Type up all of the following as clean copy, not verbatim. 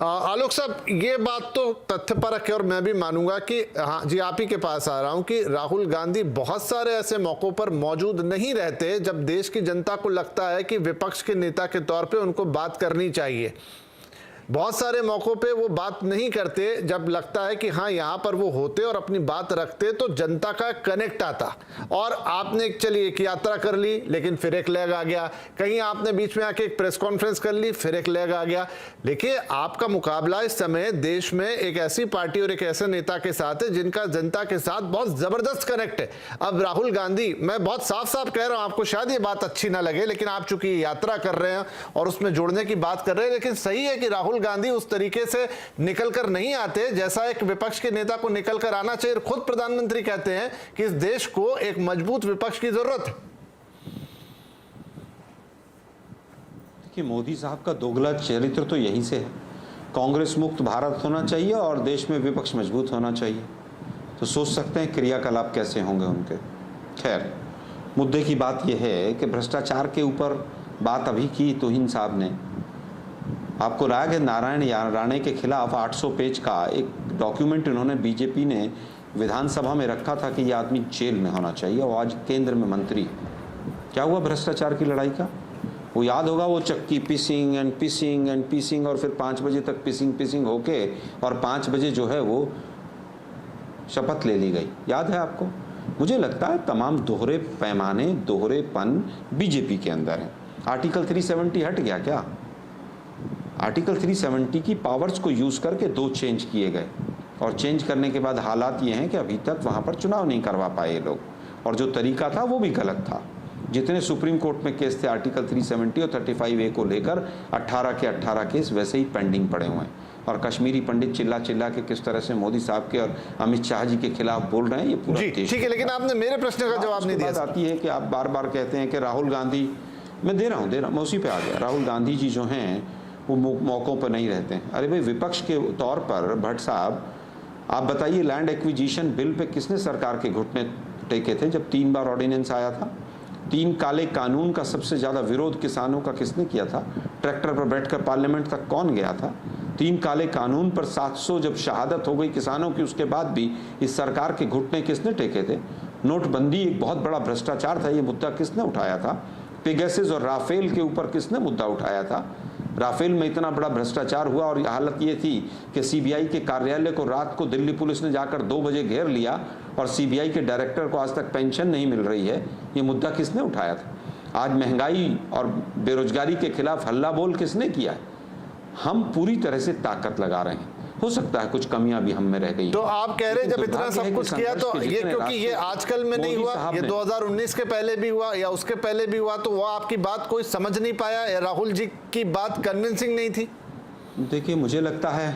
आलोक साहब, ये बात तो तथ्यपरक है और मैं भी मानूंगा कि हाँ जी, आप ही के पास आ रहा हूं कि राहुल गांधी बहुत सारे ऐसे मौकों पर मौजूद नहीं रहते जब देश की जनता को लगता है कि विपक्ष के नेता के तौर पे उनको बात करनी चाहिए। बहुत सारे मौकों पे वो बात नहीं करते जब लगता है कि हाँ यहाँ पर वो होते और अपनी बात रखते तो जनता का कनेक्ट आता। और आपने चलिए एक यात्रा कर ली, लेकिन फिर एक लैग आ गया। कहीं आपने बीच में आके एक प्रेस कॉन्फ्रेंस कर ली, फिर एक लैग आ गया। देखिए, आपका मुकाबला इस समय देश में एक ऐसी पार्टी और एक ऐसे नेता के साथ है जिनका जनता के साथ बहुत जबरदस्त कनेक्ट है। अब राहुल गांधी, मैं बहुत साफ साफ कह रहा हूं, आपको शायद ये बात अच्छी ना लगे, लेकिन आप चूंकि यात्रा कर रहे हैं और उसमें जुड़ने की बात कर रहे हैं, लेकिन सही है कि राहुल गांधी उस तरीके से निकल कर नहीं आते जैसा एक विपक्ष के नेता को निकल कर आना चाहिए। खुद प्रधानमंत्री कहते हैं कि इस देश को एक मजबूत विपक्ष की जरूरत है। देखिए, मोदी साहब का दोगला चरित्र तो यहीं से है। कांग्रेस मुक्त भारत होना चाहिए और देश में विपक्ष मजबूत होना चाहिए। तो सोच सकते हैं क्रियाकलाप कैसे होंगे उनके। खैर, मुद्दे की बात यह है कि भ्रष्टाचार के ऊपर बात अभी की तोहिन साहब ने। आपको राग है, नारायण राणे के खिलाफ 800 पेज का एक डॉक्यूमेंट इन्होंने, बीजेपी ने विधानसभा में रखा था कि यह आदमी जेल में होना चाहिए और आज केंद्र में मंत्री। क्या हुआ भ्रष्टाचार की लड़ाई का? वो याद होगा, वो चक्की पिसिंग एंड पिसिंग एंड पिसिंग और फिर 5 बजे तक पिसिंग होके और 5 बजे जो है वो शपथ ले ली गई। याद है आपको? मुझे लगता है तमाम दोहरे पैमाने, दोहरेपन बीजेपी के अंदर है। आर्टिकल 370 हट गया क्या? आर्टिकल 370 की पावर्स को यूज करके 2 चेंज किए गए और चेंज करने के बाद हालात ये हैं कि अभी तक वहां पर चुनाव नहीं करवा पाए ये लोग, और जो तरीका था वो भी गलत था। जितने सुप्रीम कोर्ट में केस थे आर्टिकल 370 और 35A को लेकर 18 के 18 केस वैसे ही पेंडिंग पड़े हुए हैं। और कश्मीरी पंडित चिल्ला चिल्ला के किस तरह से मोदी साहब के और अमित शाह जी के खिलाफ बोल रहे हैं, ये पूरा देश। ठीक है, लेकिन आपने मेरे प्रश्न का जवाब नहीं दिया। बात आती है कि आप बार बार कहते हैं कि राहुल गांधी, मैं दे रहा हूँ मैं उसी पे आ गया। राहुल गांधी जी जो हैं वो मौकों पर नहीं रहते हैं। अरे भाई, विपक्ष के तौर पर भट्ट साहब, आप बताइए, लैंड एक्विजिशन बिल पे किसने सरकार के घुटने टेके थे जब 3 बार ऑर्डिनेंस आया था? 3 काले कानून का सबसे ज्यादा विरोध किसानों का किसने किया था? ट्रैक्टर पर बैठकर पार्लियामेंट तक कौन गया था? 3 काले कानून पर 700 जब शहादत हो गई किसानों की, उसके बाद भी इस सरकार के घुटने किसने टेके थे? नोटबंदी एक बहुत बड़ा भ्रष्टाचार था, ये मुद्दा किसने उठाया था? पेगासस और राफेल के ऊपर किसने मुद्दा उठाया था? राफेल में इतना बड़ा भ्रष्टाचार हुआ और हालत ये थी कि सीबीआई के कार्यालय को रात को दिल्ली पुलिस ने जाकर 2 बजे घेर लिया और सीबीआई के डायरेक्टर को आज तक पेंशन नहीं मिल रही है। ये मुद्दा किसने उठाया था? आज महंगाई और बेरोजगारी के खिलाफ हल्ला बोल किसने किया है? हम पूरी तरह से ताकत लगा रहे हैं। हो सकता है कुछ कमियां भी हम में रह गई। तो आप कह रहे हैं जब इतना सब कुछ किया तो ये, क्योंकि ये आजकल में नहीं हुआ, ये 2019 के पहले भी हुआ या उसके पहले भी हुआ, तो वो आपकी बात कोई समझ नहीं पाया या राहुल जी की बात कन्विंसिंग नहीं थी? देखिए, मुझे लगता है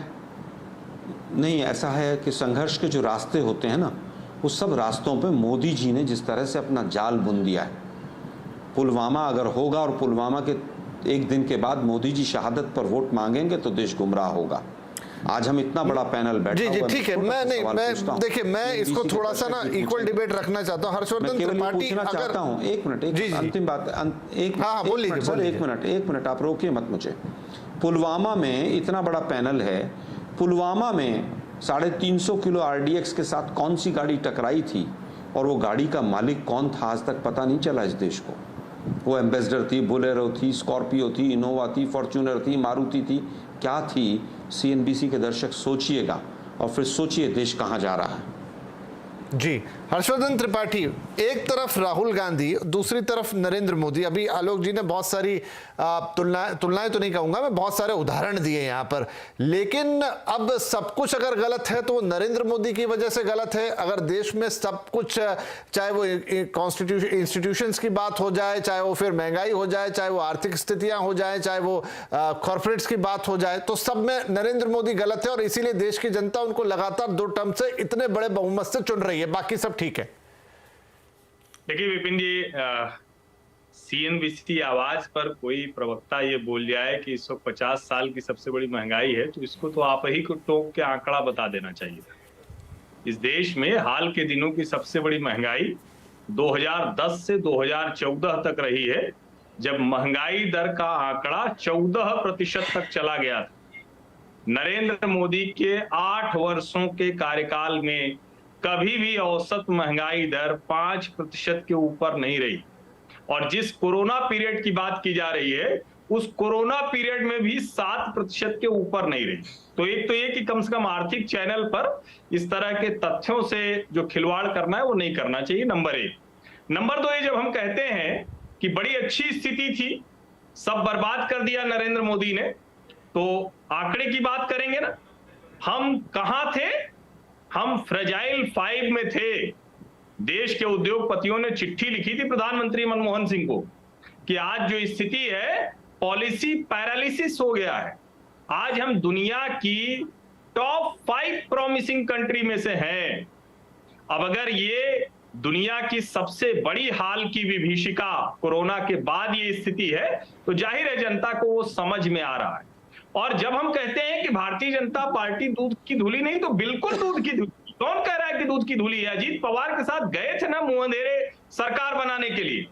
नहीं, ऐसा है कि संघर्ष के जो रास्ते होते हैं ना, उस सब रास्तों पे मोदी जी ने जिस तरह से अपना जाल बुन दिया है। पुलवामा अगर होगा और पुलवामा के 1 दिन के बाद मोदी जी शहादत पर वोट मांगेंगे तो देश गुमराह होगा। आज हम इतना बड़ा पैनल बैठा जी ठीक है, मैं देखिए, मैं इसको थोड़ा सा ना इक्वल डिबेट रखना चाहता हूं। हर्षवर्धन त्रिपाठी, चाहता हूं, 1 मिनट, अंतिम बात, एक मिनट आप रोकिए मत मुझे। पुलवामा में इतना बड़ा पैनल है, पुलवामा में 350 किलो RDX के साथ कौन सी गाड़ी टकराई थी और वो गाड़ी का मालिक कौन था आज तक पता नहीं चला इस देश को। वो एम्बेसडर थी, बोलेरो थी, स्कॉर्पियो थी, इनोवा थी, फॉर्च्यूनर थी, मारुति थी, क्या थी? CNBC के दर्शक सोचिएगा और फिर सोचिए देश कहां जा रहा है। जी, हर्षवर्धन त्रिपाठी, एक तरफ राहुल गांधी, दूसरी तरफ नरेंद्र मोदी। अभी आलोक जी ने बहुत सारी तुलनाएं तो नहीं कहूंगा मैं, बहुत सारे उदाहरण दिए यहाँ पर, लेकिन अब सब कुछ अगर गलत है तो नरेंद्र मोदी की वजह से गलत है। अगर देश में सब कुछ, चाहे वो इंस्टीट्यूशंस की बात हो जाए, चाहे वो फिर महंगाई हो जाए, चाहे वो आर्थिक स्थितियां हो जाए, चाहे वो कॉर्पोरेट्स की बात हो जाए, तो सब में नरेंद्र मोदी गलत है और इसीलिए देश की जनता उनको लगातार 2 टर्म से इतने बड़े बहुमत से चुन रही है, बाकी सब ठीक है। देखिए विपिन जी, CNBC आवाज पर कोई प्रवक्ता ये बोल जाए कि 150 साल की सबसे बड़ी महंगाई है, तो इसको तो आप ही को टोक के आंकड़ा बता देना चाहिए। इस देश में हाल के दिनों की सबसे बड़ी महंगाई 2010 से 2014 तक रही है, जब महंगाई दर का आंकड़ा 14% तक चला गया था। नरेंद्र मोदी के 8 वर्षों के कार्यकाल में कभी भी औसत महंगाई दर 5% के ऊपर नहीं रही। और जिस कोरोना पीरियड की बात की जा रही है, उस कोरोना पीरियड में भी 7% के ऊपर नहीं रही। तो एक तो ये कि कम से कम आर्थिक चैनल पर इस तरह के तथ्यों से जो खिलवाड़ करना है वो नहीं करना चाहिए, नंबर 1। नंबर 2, ये जब हम कहते हैं कि बड़ी अच्छी स्थिति थी, सब बर्बाद कर दिया नरेंद्र मोदी ने, तो आंकड़े की बात करेंगे ना, हम कहां थे? हम फ्रेजाइल 5 में थे। देश के उद्योगपतियों ने चिट्ठी लिखी थी प्रधानमंत्री मनमोहन सिंह को कि आज जो स्थिति है, पॉलिसी पैरालिसिस हो गया है। आज हम दुनिया की टॉप 5 प्रॉमिसिंग कंट्री में से हैं। अब अगर ये दुनिया की सबसे बड़ी हाल की विभीषिका कोरोना के बाद ये स्थिति है, तो जाहिर है जनता को वो समझ में आ रहा है। और जब हम कहते हैं कि भारतीय जनता पार्टी दूध की धूली नहीं, तो बिल्कुल दूध की धूली। कौन कह रहा है कि दूध की धूली है? अजीत पवार के साथ गए थे ना मुंह अंधेरे सरकार बनाने के लिए।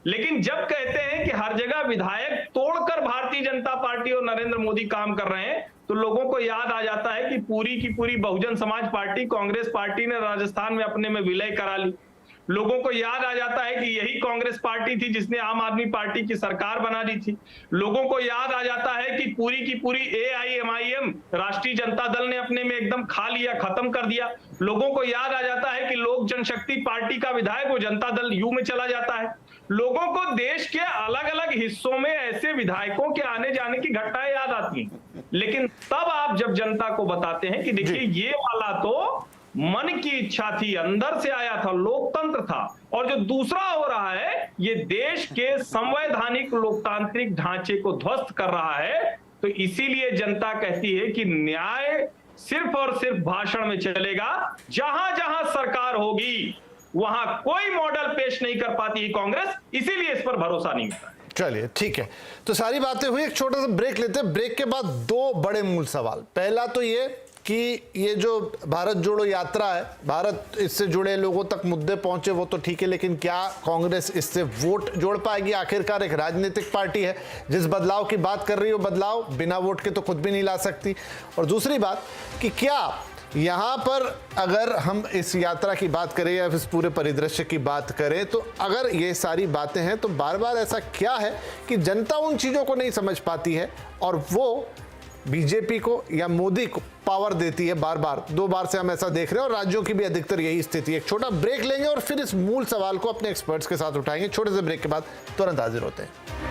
लेकिन जब कहते हैं कि हर जगह विधायक तोड़कर भारतीय जनता पार्टी और नरेंद्र मोदी काम कर रहे हैं, तो लोगों को याद आ जाता है कि पूरी की पूरी बहुजन समाज पार्टी, कांग्रेस पार्टी ने राजस्थान में अपने में विलय करा ली। लोगों को याद आ जाता है कि यही कांग्रेस पार्टी थी जिसने आम आदमी पार्टी की सरकार बना दी थी। लोगों को याद आ जाता है कि पूरी की पूरी AIMIM राष्ट्रीय जनता दल ने अपने में एकदम खा लिया, खत्म कर दिया। लोगों को याद आ जाता है कि लोक जनशक्ति पार्टी का विधायक वो जनता दल यू में चला जाता है। लोगों को देश के अलग अलग हिस्सों में ऐसे विधायकों के आने जाने की घटनाएं याद आती हैं। लेकिन तब आप जब जनता को बताते हैं कि देखिए ये वाला तो मन की इच्छा थी, अंदर से आया था, लोकतंत्र था, और जो दूसरा हो रहा है ये देश के संवैधानिक लोकतांत्रिक ढांचे को ध्वस्त कर रहा है। तो इसीलिए जनता कहती है कि न्याय सिर्फ और सिर्फ भाषण में चलेगा। जहां जहां सरकार होगी वहां कोई मॉडल पेश नहीं कर पाती है कांग्रेस, इसीलिए इस पर भरोसा नहीं होता है। चलिए ठीक है, तो सारी बातें हुई, एक छोटा सा ब्रेक लेते हैं। ब्रेक के बाद 2 बड़े मूल सवाल। पहला तो ये कि ये जो भारत जोड़ो यात्रा है, भारत इससे जुड़े लोगों तक मुद्दे पहुंचे वो तो ठीक है, लेकिन क्या कांग्रेस इससे वोट जोड़ पाएगी? आखिरकार एक राजनीतिक पार्टी है, जिस बदलाव की बात कर रही हो बदलाव बिना वोट के तो खुद भी नहीं ला सकती। और दूसरी बात कि क्या यहाँ पर अगर हम इस यात्रा की बात करें या इस पूरे परिदृश्य की बात करें, तो अगर ये सारी बातें हैं तो बार बार ऐसा क्या है कि जनता उन चीज़ों को नहीं समझ पाती है और वो बीजेपी को या मोदी को पावर देती है बार बार। 2 बार से हम ऐसा देख रहे हैं और राज्यों की भी अधिकतर यही स्थिति है। एक छोटा ब्रेक लेंगे और फिर इस मूल सवाल को अपने एक्सपर्ट्स के साथ उठाएंगे। छोटे से ब्रेक के बाद तुरंत हाजिर होते हैं।